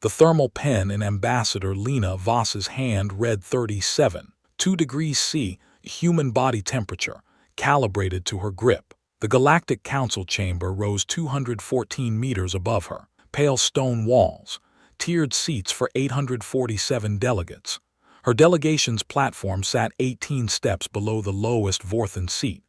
The thermal pen in Ambassador Lena Voss's hand read 37, 2 degrees C, human body temperature, calibrated to her grip. The Galactic Council chamber rose 214 meters above her. Pale stone walls, tiered seats for 847 delegates. Her delegation's platform sat 18 steps below the lowest Vorthan seat.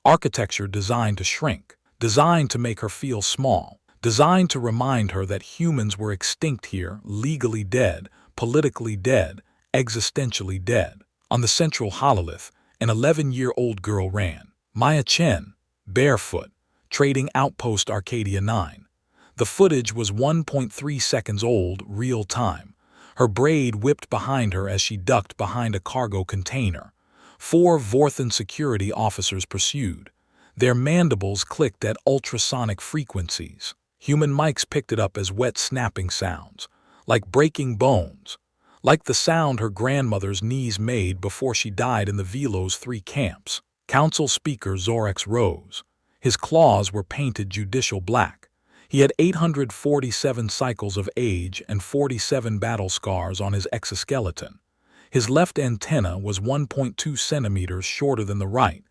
Architecture designed to shrink, designed to make her feel small, designed to remind her that humans were extinct here, legally dead, politically dead, existentially dead. On the central hololith, an 11-year-old girl ran. Maya Chen, barefoot, trading Outpost Arcadia 9. The footage was 1.3 seconds old, real time. Her braid whipped behind her as she ducked behind a cargo container. 4 Vorthan security officers pursued. Their mandibles clicked at ultrasonic frequencies. Human mics picked it up as wet snapping sounds, like breaking bones, like the sound her grandmother's knees made before she died in the Velo's 3 camps. Council Speaker Zorex rose. His claws were painted judicial black. He had 847 cycles of age and 47 battle scars on his exoskeleton. His left antenna was 1.2 centimeters shorter than the right,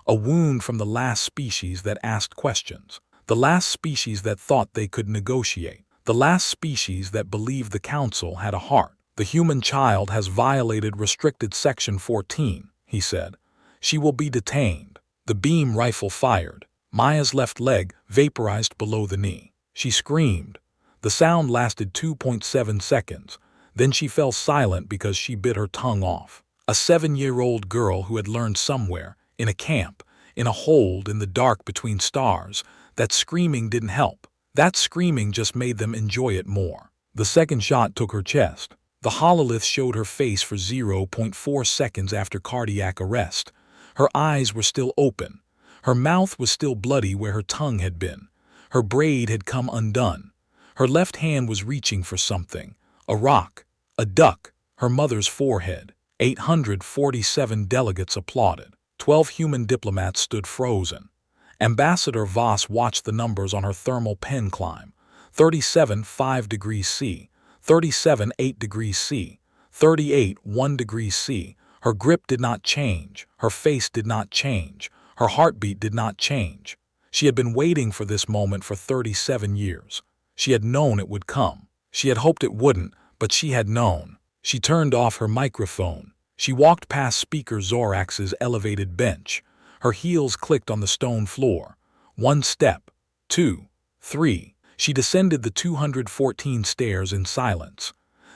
a wound from the last species that asked questions, the last species that thought they could negotiate, the last species that believed the council had a heart. The human child has violated restricted section 14, he said. She will be detained. The beam rifle fired. Maya's left leg vaporized below the knee. She screamed. The sound lasted 2.7 seconds. Then she fell silent because she bit her tongue off. A 7-year-old girl who had learned somewhere, in a camp, in a hold in the dark between stars, that screaming didn't help. That screaming just made them enjoy it more. The second shot took her chest. The hololith showed her face for 0.4 seconds after cardiac arrest. Her eyes were still open. Her mouth was still bloody where her tongue had been. Her braid had come undone. Her left hand was reaching for something. A rock. A duck. Her mother's forehead. 847 delegates applauded. 12 human diplomats stood frozen. Ambassador Voss watched the numbers on her thermal pen climb. 37, 5 degrees C. 37, 8 degrees C. 38, 1 degree C. Her grip did not change. Her face did not change. Her heartbeat did not change. She had been waiting for this moment for 37 years. She had known it would come. She had hoped it wouldn't, but she had known. She turned off her microphone. She walked past Speaker Zorax's elevated bench. Her heels clicked on the stone floor. 1 step, 2, 3. She descended the 214 stairs in silence.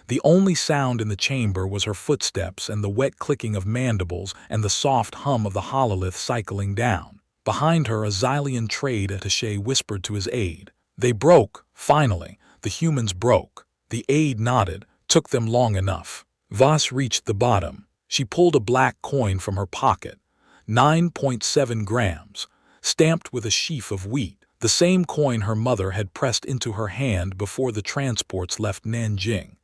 The only sound in the chamber was her footsteps and the wet clicking of mandibles and the soft hum of the hololith cycling down. Behind her, a Xylian trade attaché whispered to his aide. They broke, finally. The humans broke. The aide nodded. Took them long enough. Voss reached the bottom. She pulled a black coin from her pocket. 9.7 grams, stamped with a sheaf of wheat. The same coin her mother had pressed into her hand before the transports left Nanjing.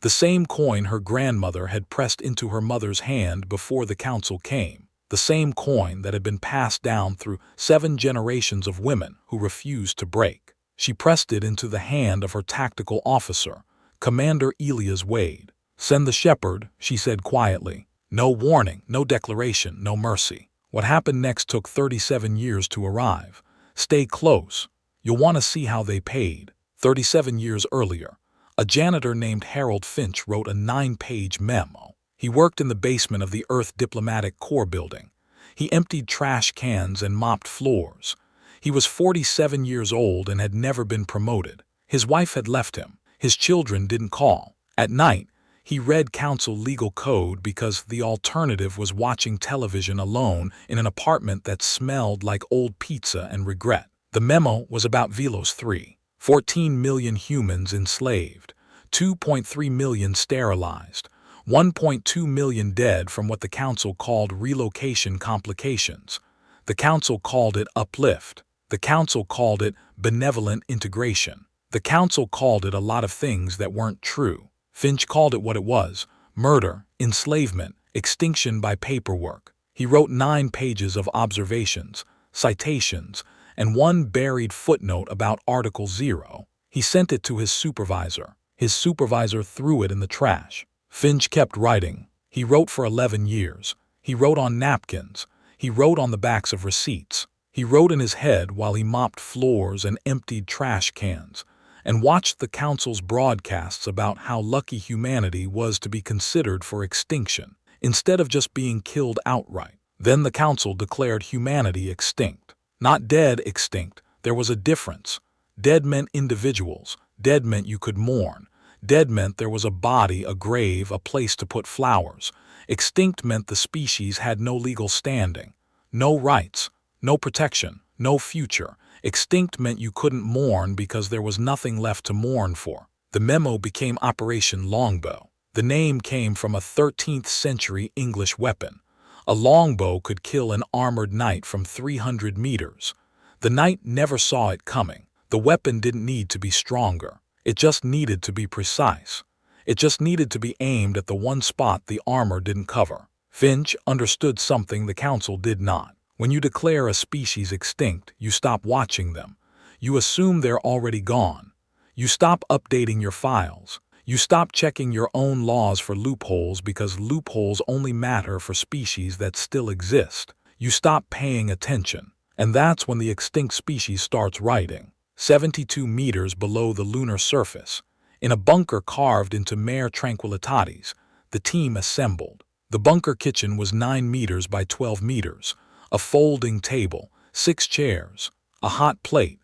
The same coin her grandmother had pressed into her mother's hand before the council came. The same coin that had been passed down through 7 generations of women who refused to break. She pressed it into the hand of her tactical officer, Commander Elias Wade. "Send the shepherd," she said quietly. No warning, no declaration, no mercy. What happened next took 37 years to arrive. Stay close. You'll want to see how they paid. 37 years earlier, a janitor named Harold Finch wrote a 9-page memo. He worked in the basement of the Earth Diplomatic Corps building. He emptied trash cans and mopped floors. He was 47 years old and had never been promoted. His wife had left him. His children didn't call. At night, he read council legal code because the alternative was watching television alone in an apartment that smelled like old pizza and regret. The memo was about Velos 3. 14 million humans enslaved, 2.3 million sterilized, 1.2 million dead from what the council called relocation complications. The council called it uplift. The council called it benevolent integration. The council called it a lot of things that weren't true. Finch called it what it was: murder, enslavement, extinction by paperwork. He wrote 9 pages of observations, citations, and 1 buried footnote about Article 0. He sent it to his supervisor. His supervisor threw it in the trash. Finch kept writing. He wrote for 11 years. He wrote on napkins. He wrote on the backs of receipts. He wrote in his head while he mopped floors and emptied trash cans, and watched the council's broadcasts about how lucky humanity was to be considered for extinction, instead of just being killed outright. Then the council declared humanity extinct. Not dead extinct. There was a difference. Dead meant individuals. Dead meant you could mourn. Dead meant there was a body, a grave, a place to put flowers. Extinct meant the species had no legal standing, no rights, no protection, no future. Extinct meant you couldn't mourn because there was nothing left to mourn for. The memo became Operation Longbow. The name came from a 13th century English weapon. A longbow could kill an armored knight from 300 meters. The knight never saw it coming. The weapon didn't need to be stronger. It just needed to be precise. It just needed to be aimed at the one spot the armor didn't cover. Finch understood something the council did not. When you declare a species extinct, you stop watching them. You assume they're already gone. You stop updating your files. You stop checking your own laws for loopholes because loopholes only matter for species that still exist. You stop paying attention. And that's when the extinct species starts writing. 72 meters below the lunar surface, in a bunker carved into Mare Tranquillitatis, the team assembled. The bunker kitchen was 9 meters by 12 meters, a folding table, 6 chairs, a hot plate,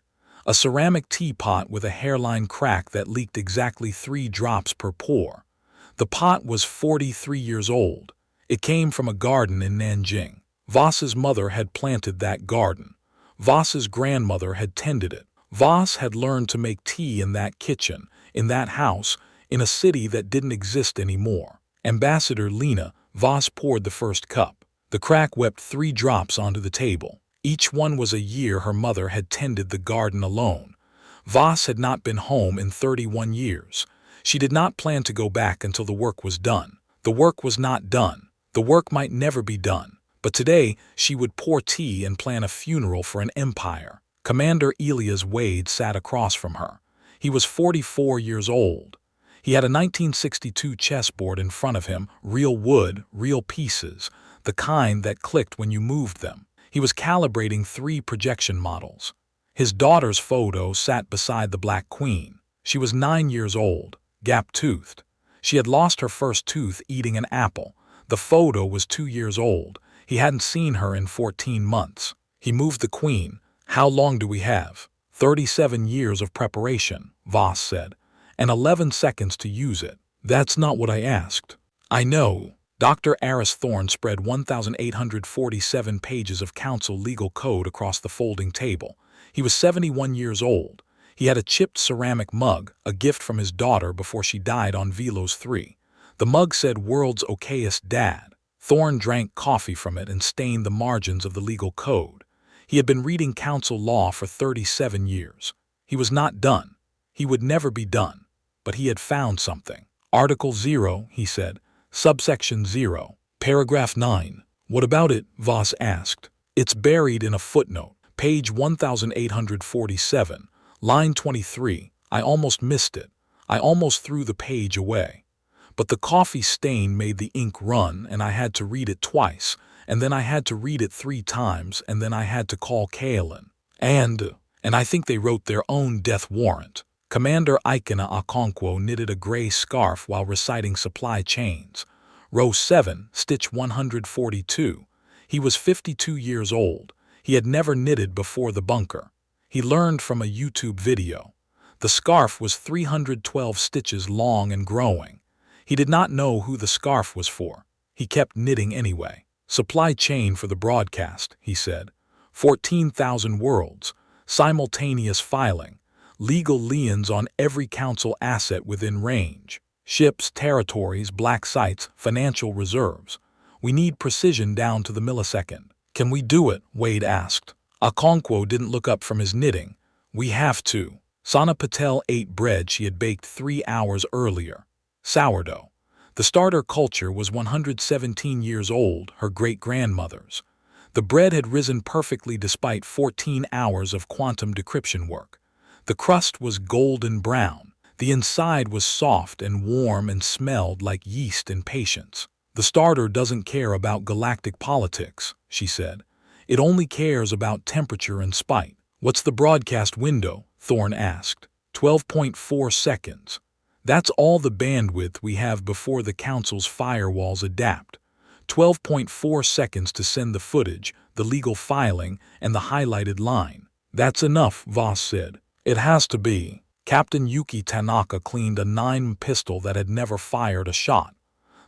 a ceramic teapot with a hairline crack that leaked exactly 3 drops per pour. The pot was 43 years old. It came from a garden in Nanjing. Voss's mother had planted that garden. Voss's grandmother had tended it. Voss had learned to make tea in that kitchen, in that house, in a city that didn't exist anymore. Ambassador Lena, Voss poured the first cup. The crack wept 3 drops onto the table. Each one was a year her mother had tended the garden alone. Voss had not been home in 31 years. She did not plan to go back until the work was done. The work was not done. The work might never be done. But today, she would pour tea and plan a funeral for an empire. Commander Elias Wade sat across from her. He was 44 years old. He had a 1962 chessboard in front of him, real wood, real pieces, the kind that clicked when you moved them. He was calibrating 3 projection models. His daughter's photo sat beside the Black Queen. She was 9 years old, gap-toothed. She had lost her first tooth eating an apple. The photo was 2 years old. He hadn't seen her in 14 months. He moved the queen. "How long do we have?" 37 years of preparation, Voss said, and 11 seconds to use it. "That's not what I asked." "I know." Dr. Aris Thorne spread 1,847 pages of council legal code across the folding table. He was 71 years old. He had a chipped ceramic mug, a gift from his daughter before she died on Velos 3. The mug said "World's Okayest Dad." Thorne drank coffee from it and stained the margins of the legal code. He had been reading council law for 37 years. He was not done. He would never be done. But he had found something. Article 0, he said. Subsection 0. Paragraph 9. "What about it?" Voss asked. "It's buried in a footnote. Page 1847. Line 23. I almost missed it. I almost threw the page away. But the coffee stain made the ink run, and I had to read it twice, and then I had to read it 3 times, and then I had to call Kaelin. And I think they wrote their own death warrant." Commander Ikena Okonkwo knitted a gray scarf while reciting supply chains. Row 7, stitch 142. He was 52 years old. He had never knitted before the bunker. He learned from a YouTube video. The scarf was 312 stitches long and growing. He did not know who the scarf was for. He kept knitting anyway. "Supply chain for the broadcast," he said. 14,000 worlds, simultaneous filing, legal liens on every council asset within range, ships, territories, black sites, financial reserves. We need precision down to the millisecond. "Can we do it?" Wade asked. Okonkwo didn't look up from his knitting. "We have to." Sana Patel ate bread she had baked 3 hours earlier. Sourdough. The starter culture was 117 years old, her great-grandmother's. The bread had risen perfectly despite 14 hours of quantum decryption work. The crust was golden brown. The The inside was soft and warm and smelled like yeast and patience. "The starter doesn't care about galactic politics," she said. "It only cares about temperature and spite." "What's the broadcast window?" Thorne asked. 12.4 seconds. "That's all the bandwidth we have before the Council's firewalls adapt. 12.4 seconds to send the footage, the legal filing, and the highlighted line." "That's enough," Voss said. "It has to be." Captain Yuki Tanaka cleaned a 9mm pistol that had never fired a shot.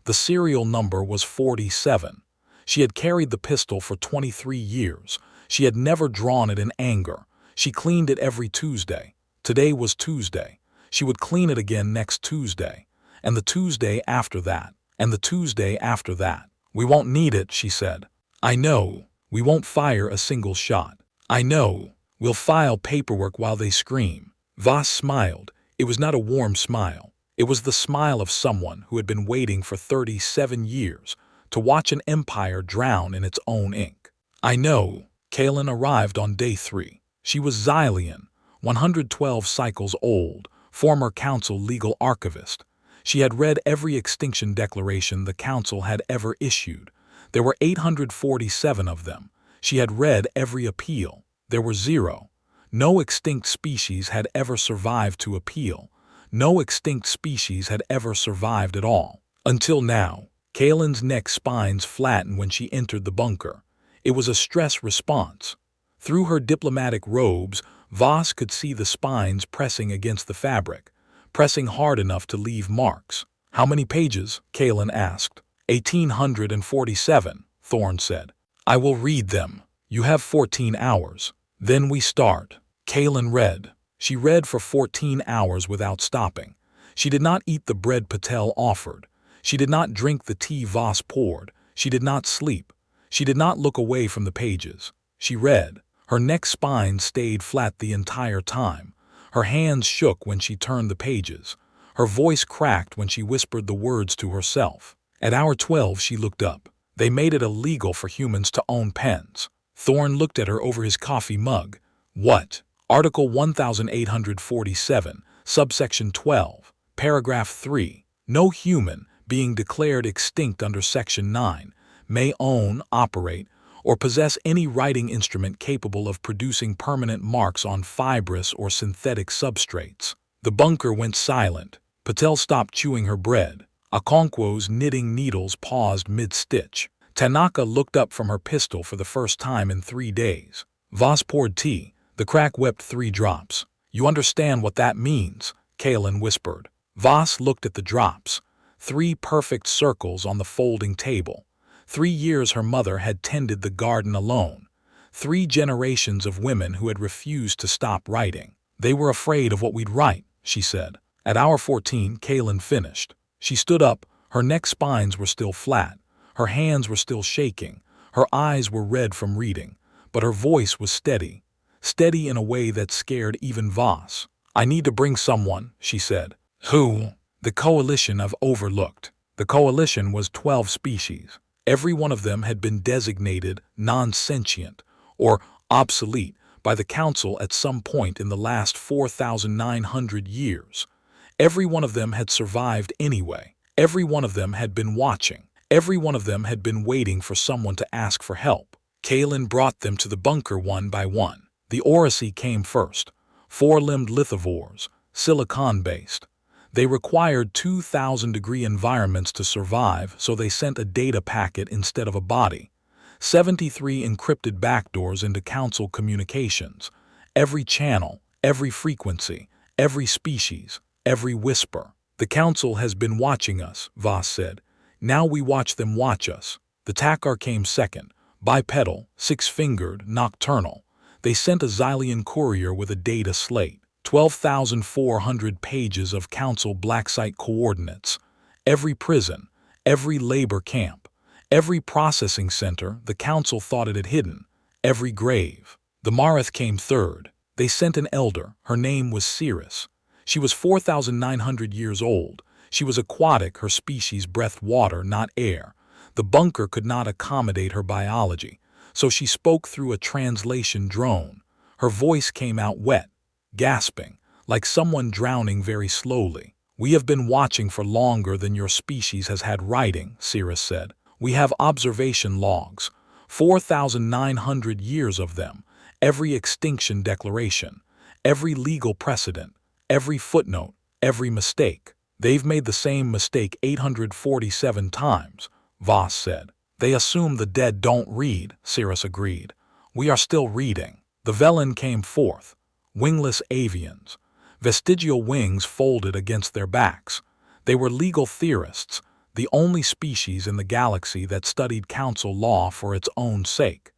The serial number was 47. She had carried the pistol for 23 years. She had never drawn it in anger. She cleaned it every Tuesday. Today was Tuesday. She would clean it again next Tuesday. And the Tuesday after that. And the Tuesday after that. "We won't need it," she said. "I know. We won't fire a single shot." "I know. We'll file paperwork while they scream." Voss smiled. It was not a warm smile. It was the smile of someone who had been waiting for 37 years to watch an empire drown in its own ink. "I know." Kalen arrived on day 3. She was Xylian, 112 cycles old, former Council legal archivist. She had read every extinction declaration the Council had ever issued. There were 847 of them. She had read every appeal. There were 0. No extinct species had ever survived to appeal. No extinct species had ever survived at all. Until now. Kalen's neck spines flattened when she entered the bunker. It was a stress response. Through her diplomatic robes, Voss could see the spines pressing against the fabric, pressing hard enough to leave marks. "How many pages?" Kalen asked. 1847, Thorne said. "I will read them. You have 14 hours. Then we start." Kalen read. She read for 14 hours without stopping. She did not eat the bread Patel offered. She did not drink the tea Voss poured. She did not sleep. She did not look away from the pages. She read. Her neck spine stayed flat the entire time. Her hands shook when she turned the pages. Her voice cracked when she whispered the words to herself. At hour 12 she looked up. They made it illegal for humans to own pens. Thorne looked at her over his coffee mug. "What?" Article 1847, subsection 12, paragraph 3. No human, being declared extinct under section 9, may own, operate, or possess any writing instrument capable of producing permanent marks on fibrous or synthetic substrates. The bunker went silent. Patel stopped chewing her bread. Okonkwo's knitting needles paused mid-stitch. Tanaka looked up from her pistol for the first time in 3 days. Voss poured tea. The crack wept 3 drops. "You understand what that means?" Kalen whispered. Voss looked at the drops. 3 perfect circles on the folding table. 3 years her mother had tended the garden alone. 3 generations of women who had refused to stop writing. "They were afraid of what we'd write," she said. At hour 14, Kalen finished. She stood up. Her neck spines were still flat. Her hands were still shaking. Her eyes were red from reading. But her voice was steady. Steady in a way that scared even Voss. "I need to bring someone," she said. "Who?" "The coalition I've overlooked." The coalition was 12 species. Every one of them had been designated non-sentient or obsolete by the Council at some point in the last 4,900 years. Every one of them had survived anyway. Every one of them had been watching. Every one of them had been waiting for someone to ask for help. Kalen brought them to the bunker one by one. The Oracy came first. 4-limbed lithivores, silicon-based. They required 2,000-degree environments to survive, so they sent a data packet instead of a body. 73 encrypted backdoors into Council communications. Every channel, every frequency, every species, every whisper. "The Council has been watching us," Voss said. "Now we watch them watch us." The Takar came second. Bipedal, 6-fingered, nocturnal. They sent a Xylian courier with a data slate. 12,400 pages of Council blacksite coordinates. Every prison, every labor camp, every processing center the Council thought it had hidden. Every grave. The Marath came third. They sent an elder. Her name was Cirrus. She was 4,900 years old. She was aquatic. Her species breathed water, not air. The bunker could not accommodate her biology, so she spoke through a translation drone. Her voice came out wet, gasping, like someone drowning very slowly. "We have been watching for longer than your species has had writing," Cirrus said. "We have observation logs, 4,900 years of them, every extinction declaration, every legal precedent, every footnote, every mistake." "They've made the same mistake 847 times," Voss said. "They assume the dead don't read," Cirrus agreed. "We are still reading." The Velen came forth, wingless avians, vestigial wings folded against their backs. They were legal theorists, the only species in the galaxy that studied council law for its own sake.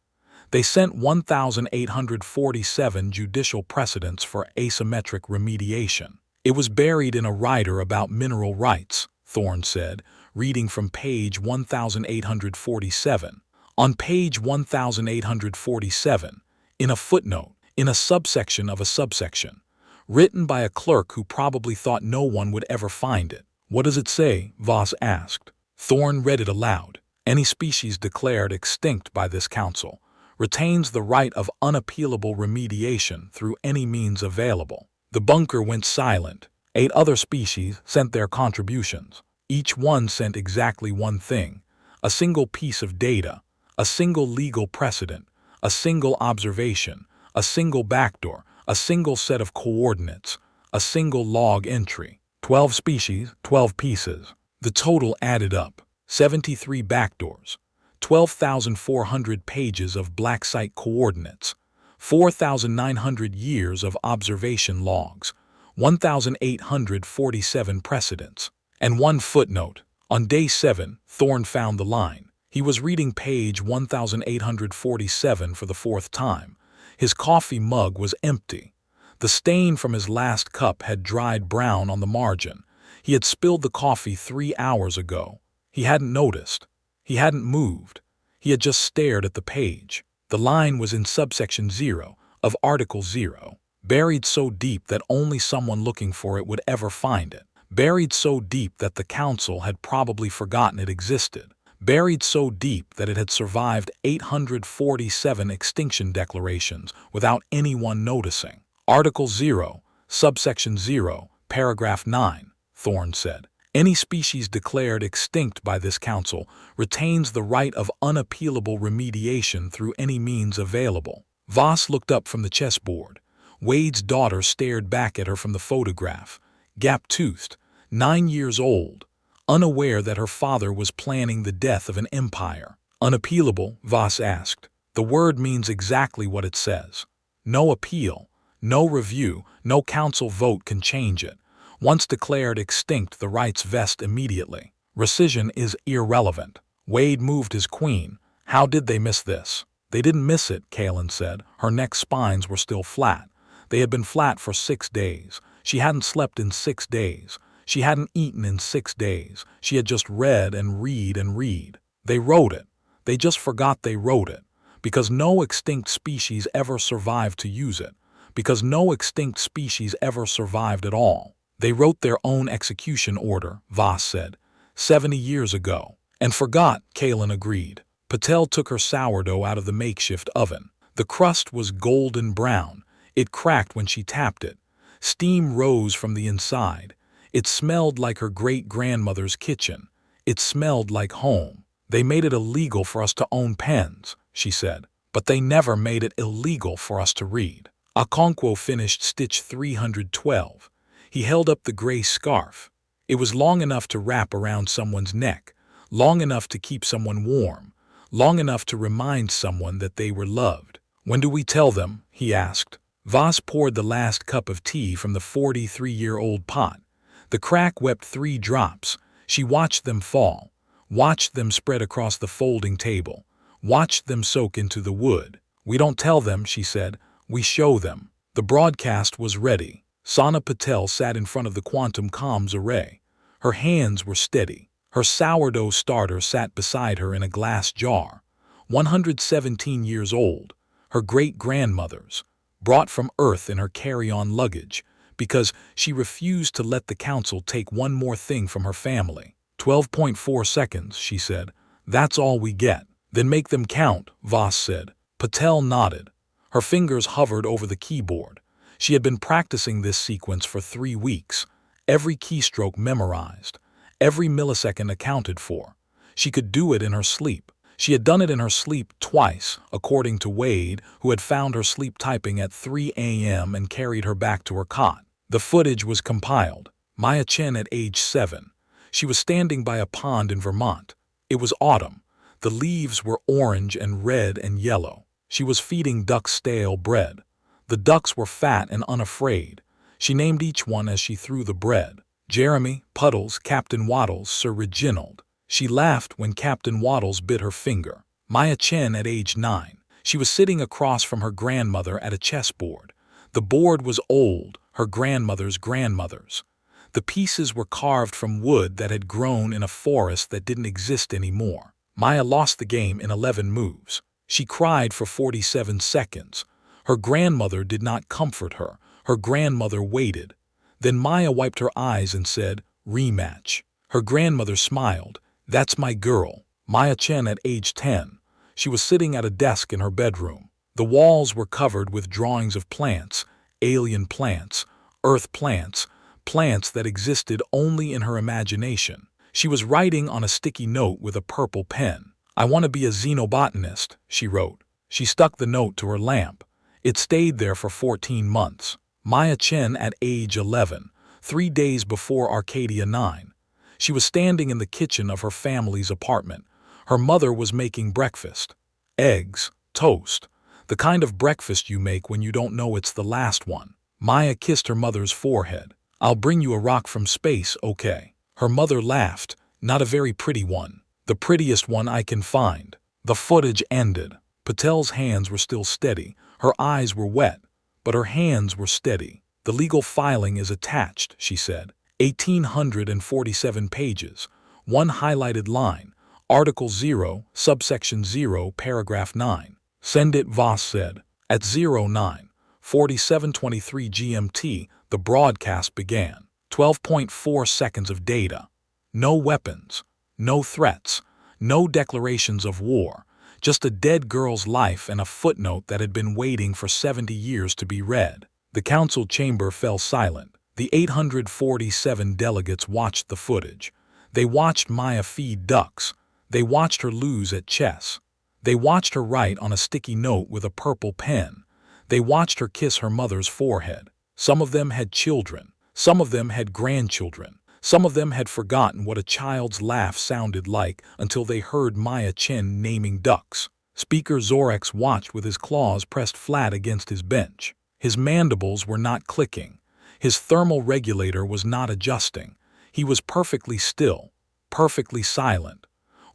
They sent 1,847 judicial precedents for asymmetric remediation. "It was buried in a rider about mineral rights," Thorne said, reading from page 1,847. "On page 1,847, in a footnote, in a subsection of a subsection, written by a clerk who probably thought no one would ever find it." "What does it say?" Voss asked. Thorne read it aloud. "Any species declared extinct by this council retains the right of unappealable remediation through any means available." The bunker went silent. 8 other species sent their contributions. Each one sent exactly one thing: a single piece of data, a single legal precedent, a single observation, a single backdoor, a single set of coordinates, a single log entry. 12 species, 12 pieces. The total added up: 73 backdoors, 12,400 pages of black site coordinates, 4,900 years of observation logs, 1,847 precedents, and 1 footnote. On day 7, Thorne found the line. He was reading page 1,847 for the 4th time. His coffee mug was empty. The stain from his last cup had dried brown on the margin. He had spilled the coffee 3 hours ago. He hadn't noticed. He hadn't moved. He had just stared at the page. The line was in subsection 0 of Article 0, buried so deep that only someone looking for it would ever find it, buried so deep that the council had probably forgotten it existed, buried so deep that it had survived 847 extinction declarations without anyone noticing. Article 0, subsection 0, paragraph 9, Thorne said. "Any species declared extinct by this council retains the right of unappealable remediation through any means available." Voss looked up from the chessboard. Wade's daughter stared back at her from the photograph, gap-toothed, 9 years old, unaware that her father was planning the death of an empire. "Unappealable?" Voss asked. "The word means exactly what it says. No appeal, no review, no council vote can change it. Once declared extinct, the rights vest immediately. Rescission is irrelevant." Wade moved his queen. "How did they miss this?" "They didn't miss it," Kaelin said. Her neck spines were still flat. They had been flat for 6 days. She hadn't slept in 6 days. She hadn't eaten in 6 days. She had just read and read and read. They wrote it. They just forgot they wrote it. Because no extinct species ever survived to use it. Because no extinct species ever survived at all. They wrote their own execution order, Voss said, 70 years ago. "And forgot," Kaelin agreed. Patel took her sourdough out of the makeshift oven. The crust was golden brown. It cracked when she tapped it. Steam rose from the inside. It smelled like her great-grandmother's kitchen. It smelled like home. "They made it illegal for us to own pens," she said. "But they never made it illegal for us to read." Okonkwo finished stitch 312. He held up the gray scarf. It was long enough to wrap around someone's neck, long enough to keep someone warm, long enough to remind someone that they were loved. "When do we tell them?" he asked. Voss poured the last cup of tea from the 43-year-old pot. The crack wept 3 drops. She watched them fall, watched them spread across the folding table, watched them soak into the wood. "We don't tell them," she said. "We show them." The broadcast was ready. Sana Patel sat in front of the quantum comms array. Her hands were steady. Her sourdough starter sat beside her in a glass jar. 117 years old, her great-grandmother's, brought from Earth in her carry-on luggage, because she refused to let the council take one more thing from her family. 12.4 seconds, she said. "That's all we get." "Then make them count," Voss said. Patel nodded. Her fingers hovered over the keyboard. She had been practicing this sequence for 3 weeks, every keystroke memorized, every millisecond accounted for. She could do it in her sleep. She had done it in her sleep twice, according to Wade, who had found her sleep typing at 3 a.m. and carried her back to her cot. The footage was compiled. Maya Chen at age 7. She was standing by a pond in Vermont. It was autumn. The leaves were orange and red and yellow. She was feeding ducks stale bread. The ducks were fat and unafraid. She named each one as she threw the bread. Jeremy, Puddles, Captain Waddles, Sir Reginald. She laughed when Captain Waddles bit her finger. Maya Chen at age 9. She was sitting across from her grandmother at a chessboard. The board was old, her grandmother's grandmother's. The pieces were carved from wood that had grown in a forest that didn't exist anymore. Maya lost the game in 11 moves. She cried for 47 seconds. Her grandmother did not comfort her. Her grandmother waited. Then Maya wiped her eyes and said, "Rematch." Her grandmother smiled. "That's my girl." Maya Chen at age 10. She was sitting at a desk in her bedroom. The walls were covered with drawings of plants, alien plants, earth plants, plants that existed only in her imagination. She was writing on a sticky note with a purple pen. "I want to be a xenobotanist," she wrote. She stuck the note to her lamp. It stayed there for 14 months. Maya Chen at age 11, 3 days before Arcadia 9. She was standing in the kitchen of her family's apartment. Her mother was making breakfast. Eggs, toast, the kind of breakfast you make when you don't know it's the last one. Maya kissed her mother's forehead. "I'll bring you a rock from space, okay?" Her mother laughed. "Not a very pretty one. The prettiest one I can find." The footage ended. Patel's hands were still steady. Her eyes were wet, but her hands were steady. "The legal filing is attached," she said. 1,847 pages. One highlighted line. Article 0, subsection 0, paragraph 9. "Send it," Voss said. At 09:47:23 GMT, the broadcast began. 12.4 seconds of data. No weapons, no threats, no declarations of war, just a dead girl's life and a footnote that had been waiting for 70 years to be read. The council chamber fell silent. The 847 delegates watched the footage. They watched Maya feed ducks. They watched her lose at chess. They watched her write on a sticky note with a purple pen. They watched her kiss her mother's forehead. Some of them had children. Some of them had grandchildren. Some of them had forgotten what a child's laugh sounded like until they heard Maya Chen naming ducks. Speaker Zorex watched with his claws pressed flat against his bench. His mandibles were not clicking. His thermal regulator was not adjusting. He was perfectly still, perfectly silent,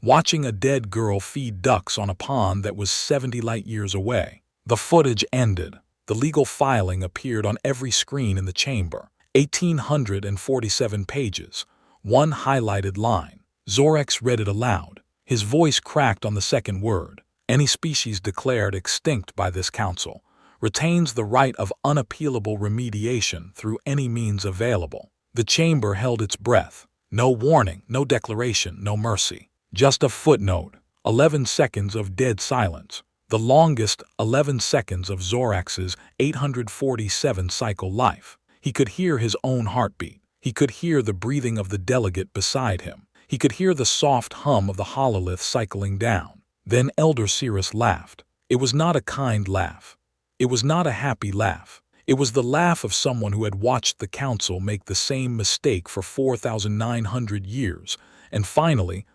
watching a dead girl feed ducks on a pond that was 70 light-years away. The footage ended. The legal filing appeared on every screen in the chamber. 1,847 pages. One highlighted line. Zorex read it aloud. His voice cracked on the second word. "Any species declared extinct by this council retains the right of unappealable remediation through any means available." The chamber held its breath. No warning, no declaration, no mercy. Just a footnote. 11 seconds of dead silence. The longest 11 seconds of Zorex's 847 cycle life. He could hear his own heartbeat. He could hear the breathing of the delegate beside him. He could hear the soft hum of the hololith cycling down. Then Elder Cirrus laughed. It was not a kind laugh. It was not a happy laugh. It was the laugh of someone who had watched the council make the same mistake for 4,900 years, and finally,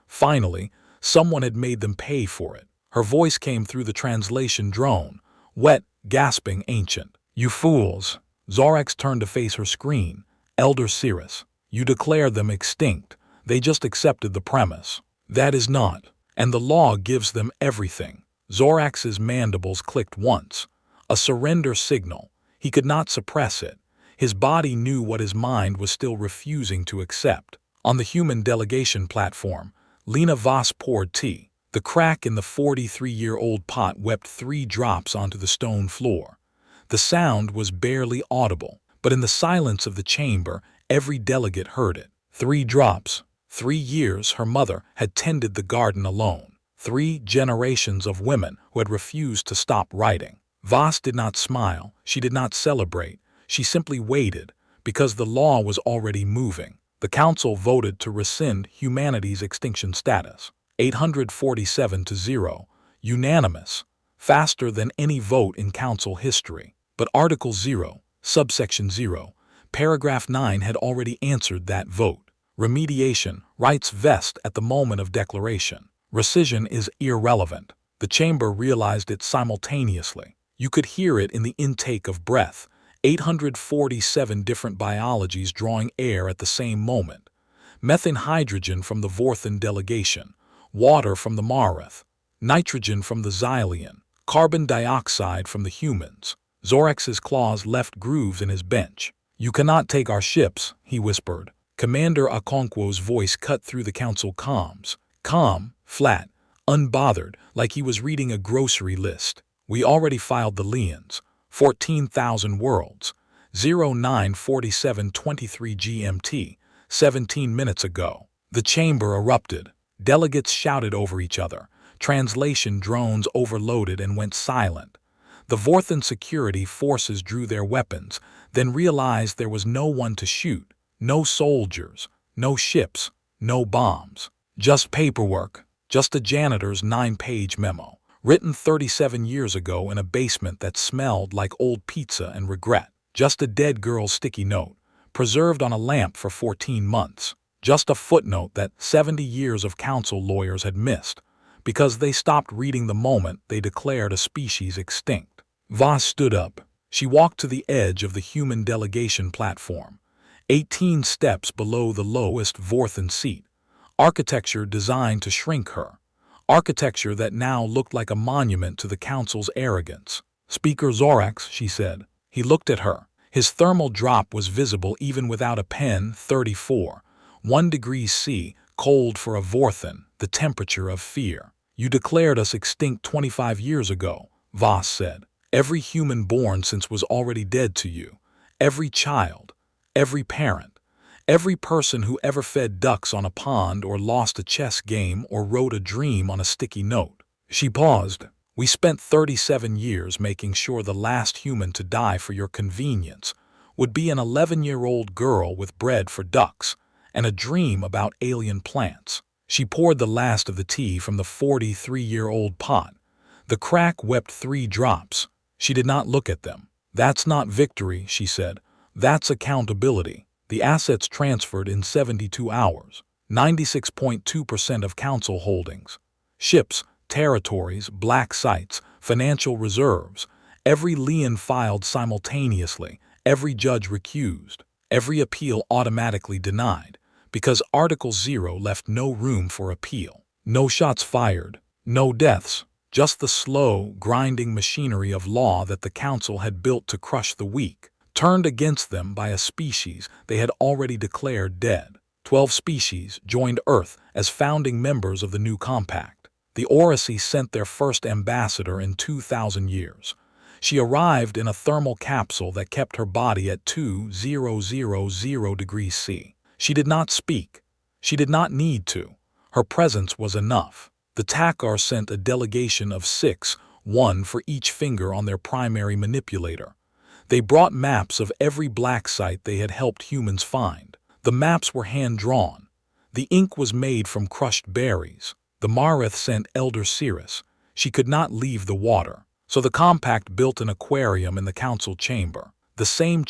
someone had made them pay for it. Her voice came through the translation drone, wet, gasping, ancient. "You fools!" Zorex turned to face her screen. "Elder Cirrus, you declare them extinct. They just accepted the premise. That is not. And the law gives them everything." Zorex's mandibles clicked once. A surrender signal. He could not suppress it. His body knew what his mind was still refusing to accept. On the human delegation platform, Lena Voss poured tea. The crack in the 43-year-old pot wept 3 drops onto the stone floor. The sound was barely audible, but in the silence of the chamber, every delegate heard it. 3 drops. 3 years her mother had tended the garden alone. 3 generations of women who had refused to stop writing. Voss did not smile. She did not celebrate. She simply waited, because the law was already moving. The council voted to rescind humanity's extinction status. 847-0, unanimous, faster than any vote in council history. But Article 0, subsection 0, paragraph 9 had already answered that vote. Remediation rights vest at the moment of declaration. Rescission is irrelevant. The chamber realized it simultaneously. You could hear it in the intake of breath. 847 different biologies drawing air at the same moment. Methane hydrogen from the Vorthan delegation, water from the Marath, nitrogen from the Xylian, carbon dioxide from the humans. Zorax's claws left grooves in his bench. "You cannot take our ships," he whispered. Commander Okonkwo's voice cut through the council comms. Calm, flat, unbothered, like he was reading a grocery list. "We already filed the liens. 14,000 worlds. 094723 GMT, 17 minutes ago." The chamber erupted. Delegates shouted over each other. Translation drones overloaded and went silent. The Vorthan security forces drew their weapons, then realized there was no one to shoot. No soldiers, no ships, no bombs. Just paperwork, just a janitor's 9-page memo, written 37 years ago in a basement that smelled like old pizza and regret. Just a dead girl's sticky note, preserved on a lamp for 14 months. Just a footnote that 70 years of council lawyers had missed, because they stopped reading the moment they declared a species extinct. Voss stood up. She walked to the edge of the human delegation platform, 18 steps below the lowest Vorthan seat. Architecture designed to shrink her. Architecture that now looked like a monument to the council's arrogance. "Speaker Zorax," she said. He looked at her. His thermal drop was visible even without a pen. 34. 1 degrees C, cold for a Vorthan, the temperature of fear. "You declared us extinct 25 years ago," Voss said. "Every human born since was already dead to you. Every child. Every parent, every person who ever fed ducks on a pond or lost a chess game or wrote a dream on a sticky note." She paused. "We spent 37 years making sure the last human to die for your convenience would be an 11-year-old girl with bread for ducks and a dream about alien plants." She poured the last of the tea from the 43-year-old pot. The crack wept 3 drops. She did not look at them. "That's not victory," she said. "That's accountability." The assets transferred in 72 hours. 96.2% of council holdings. Ships, territories, black sites, financial reserves. Every lien filed simultaneously. Every judge recused. Every appeal automatically denied. Because Article 0 left no room for appeal. No shots fired. No deaths. Just the slow, grinding machinery of law that the council had built to crush the weak, turned against them by a species they had already declared dead. 12 species joined Earth as founding members of the new compact. The Oracy sent their first ambassador in 2,000 years. She arrived in a thermal capsule that kept her body at 2000 degrees C. She did not speak. She did not need to. Her presence was enough. The Takar sent a delegation of 6, 1 for each finger on their primary manipulator. They brought maps of every black site they had helped humans find. The maps were hand-drawn. The ink was made from crushed berries. The Marath sent Elder Cirrus. She could not leave the water. So the compact built an aquarium in the council chamber. The same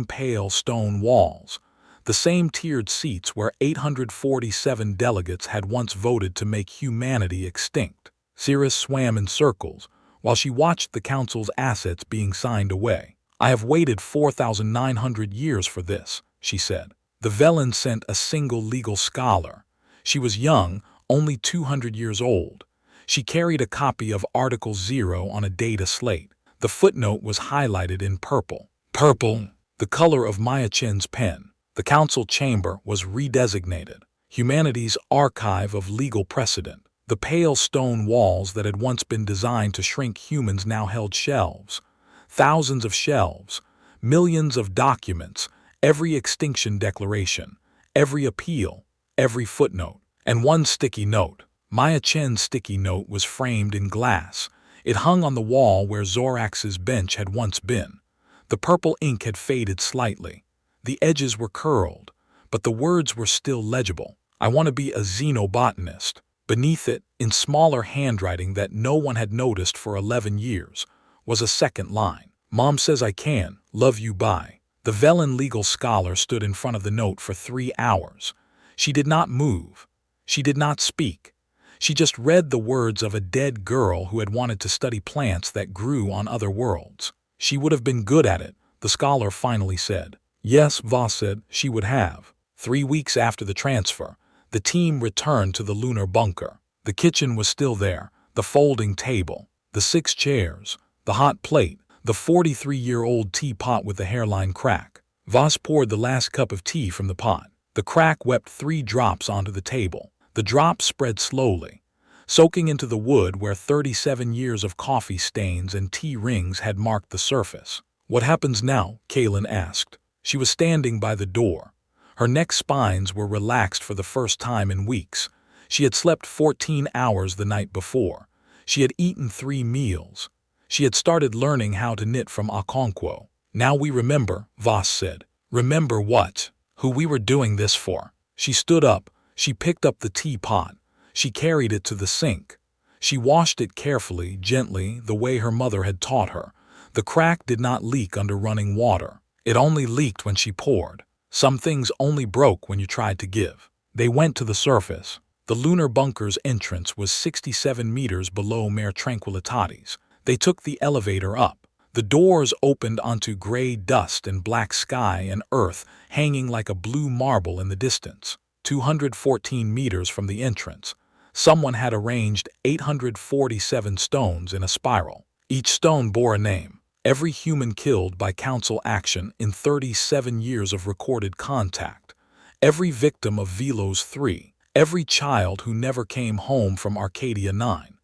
pale stone walls. The same tiered seats where 847 delegates had once voted to make humanity extinct. Cirrus swam in circles, while she watched the council's assets being signed away. "I have waited 4,900 years for this," she said. The Velen sent a single legal scholar. She was young, only 200 years old. She carried a copy of Article 0 on a data slate. The footnote was highlighted in purple. Purple, the color of Maya Chen's pen. The council chamber was redesignated humanity's archive of legal precedent. The pale stone walls that had once been designed to shrink humans now held shelves. Thousands of shelves, millions of documents, every extinction declaration, every appeal, every footnote, and one sticky note. Maya Chen's sticky note was framed in glass. It hung on the wall where Zorax's bench had once been. The purple ink had faded slightly. The edges were curled, but the words were still legible. I want to be a xenobotanist. Beneath it, in smaller handwriting that no one had noticed for 11 years, was a second line. Mom says I can, love you, bye. The Velen legal scholar stood in front of the note for 3 hours. She did not move. She did not speak. She just read the words of a dead girl who had wanted to study plants that grew on other worlds. She would have been good at it, the scholar finally said. Yes, Voss said, she would have. 3 weeks after the transfer, the team returned to the lunar bunker. The kitchen was still there, the folding table, the 6 chairs, the hot plate, the 43-year-old teapot with the hairline crack. Voss poured the last cup of tea from the pot. The crack wept 3 drops onto the table. The drops spread slowly, soaking into the wood where 37 years of coffee stains and tea rings had marked the surface. What happens now? Kaylin asked. She was standing by the door. Her neck spines were relaxed for the first time in weeks. She had slept 14 hours the night before. She had eaten 3 meals. She had started learning how to knit from Okonkwo. Now we remember, Voss said. Remember what? Who we were doing this for. She stood up. She picked up the teapot. She carried it to the sink. She washed it carefully, gently, the way her mother had taught her. The crack did not leak under running water. It only leaked when she poured. Some things only broke when you tried to give. They went to the surface. The lunar bunker's entrance was 67 meters below Mare Tranquillitatis. They took the elevator up. The doors opened onto gray dust and black sky and earth hanging like a blue marble in the distance. 214 meters from the entrance, someone had arranged 847 stones in a spiral. Each stone bore a name. Every human killed by council action in 37 years of recorded contact. Every victim of Velos 3. Every child who never came home from Arcadia 9.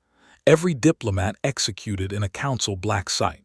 Every diplomat executed in a council black site.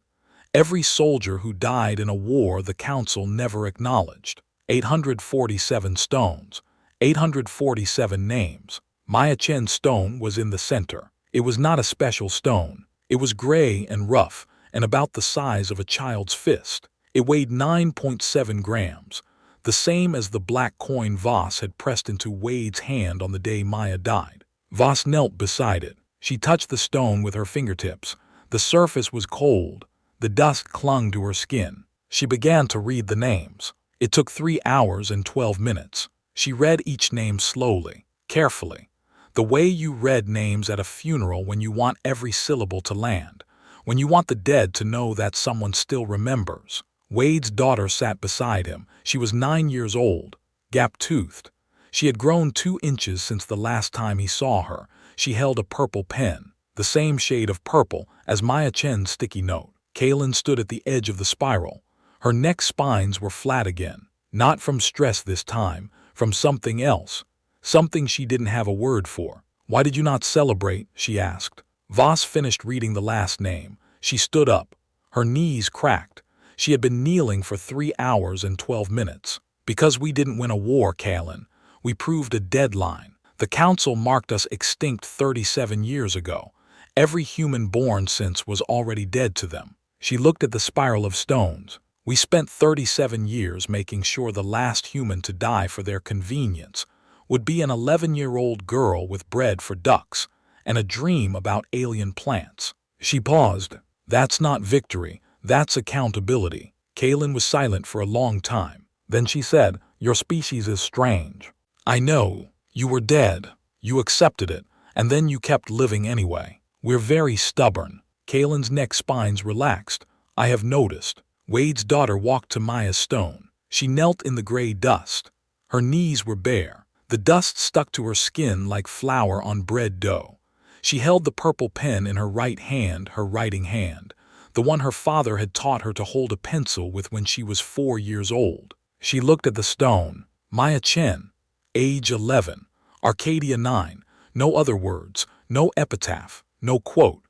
Every soldier who died in a war the council never acknowledged. 847 stones. 847 names. Maya Chen's stone was in the center. It was not a special stone. It was gray and rough and about the size of a child's fist. It weighed 9.7 grams, the same as the black coin Voss had pressed into Wade's hand on the day Maya died. Voss knelt beside it. She touched the stone with her fingertips. The surface was cold. The dust clung to her skin. She began to read the names. It took 3 hours and 12 minutes. She read each name slowly, carefully, the way you read names at a funeral when you want every syllable to land, when you want the dead to know that someone still remembers. Wade's daughter sat beside him. She was 9 years old, gap-toothed. She had grown 2 inches since the last time he saw her. She held a purple pen, the same shade of purple as Maya Chen's sticky note. Kaylin stood at the edge of the spiral. Her neck spines were flat again, not from stress this time, from something else, something she didn't have a word for. Why did you not celebrate? She asked. Voss finished reading the last name. She stood up. Her knees cracked. She had been kneeling for 3 hours and 12 minutes. Because we didn't win a war, Kaylin. We proved a deadline. The council marked us extinct 37 years ago. Every human born since was already dead to them. She looked at the spiral of stones. We spent 37 years making sure the last human to die for their convenience would be an 11-year-old girl with bread for ducks and a dream about alien plants. She paused. That's not victory, that's accountability. Kaylin was silent for a long time. Then she said, your species is strange. I know. You were dead. You accepted it, and then you kept living anyway. We're very stubborn. Kaylin's neck spines relaxed. I have noticed. Wade's daughter walked to Maya's stone. She knelt in the gray dust. Her knees were bare. The dust stuck to her skin like flour on bread dough. She held the purple pen in her right hand, her writing hand, the one her father had taught her to hold a pencil with when she was 4 years old. She looked at the stone. Maya Chen, age 11, Arcadia 9, no other words, no epitaph, no quote.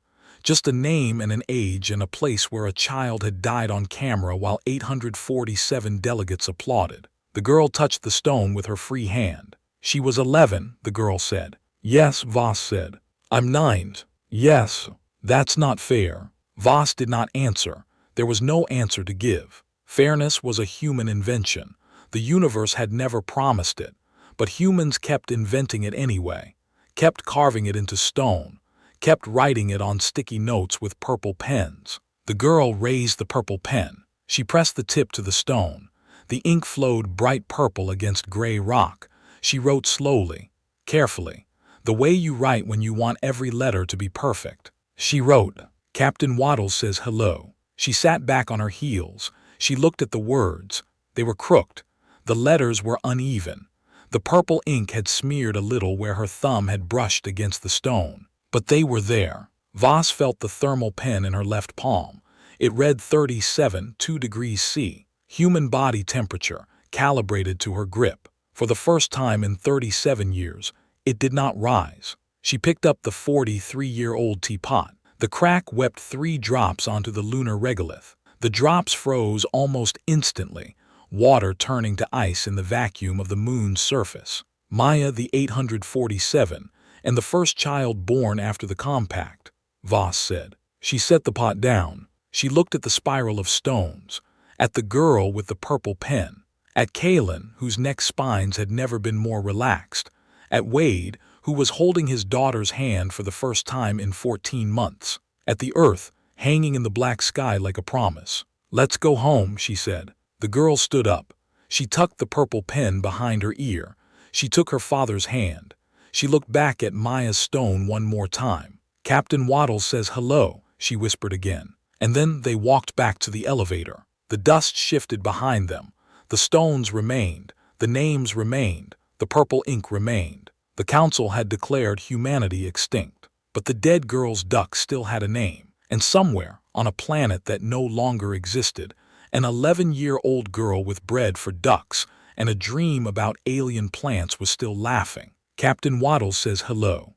Just a name and an age and a place where a child had died on camera while 847 delegates applauded. The girl touched the stone with her free hand. She was 11, the girl said. Yes, Voss said. I'm 9. Yes. That's not fair. Voss did not answer. There was no answer to give. Fairness was a human invention. The universe had never promised it, but humans kept inventing it anyway, kept carving it into stone, kept writing it on sticky notes with purple pens. The girl raised the purple pen. She pressed the tip to the stone. The ink flowed bright purple against gray rock. She wrote slowly, carefully, the way you write when you want every letter to be perfect. She wrote, "Captain Waddles says hello." She sat back on her heels. She looked at the words. They were crooked. The letters were uneven. The purple ink had smeared a little where her thumb had brushed against the stone. But they were there. Voss felt the thermal pen in her left palm. It read 37, 2 degrees C, human body temperature, calibrated to her grip. For the first time in 37 years, it did not rise. She picked up the 43-year-old teapot. The crack wept 3 drops onto the lunar regolith. The drops froze almost instantly, water turning to ice in the vacuum of the moon's surface. Maya the 847, and the first child born after the compact, Voss said. She set the pot down. She looked at the spiral of stones, at the girl with the purple pen, at Kalen, whose neck spines had never been more relaxed, at Wade, who was holding his daughter's hand for the first time in 14 months, at the earth, hanging in the black sky like a promise. "Let's go home," she said. The girl stood up. She tucked the purple pen behind her ear. She took her father's hand. She looked back at Maya's stone one more time. "Captain Waddles says hello," she whispered again. And then they walked back to the elevator. The dust shifted behind them. The stones remained. The names remained. The purple ink remained. The council had declared humanity extinct. But the dead girl's duck still had a name. And somewhere, on a planet that no longer existed, an 11-year-old girl with bread for ducks and a dream about alien plants was still laughing. "Captain Waddles says hello."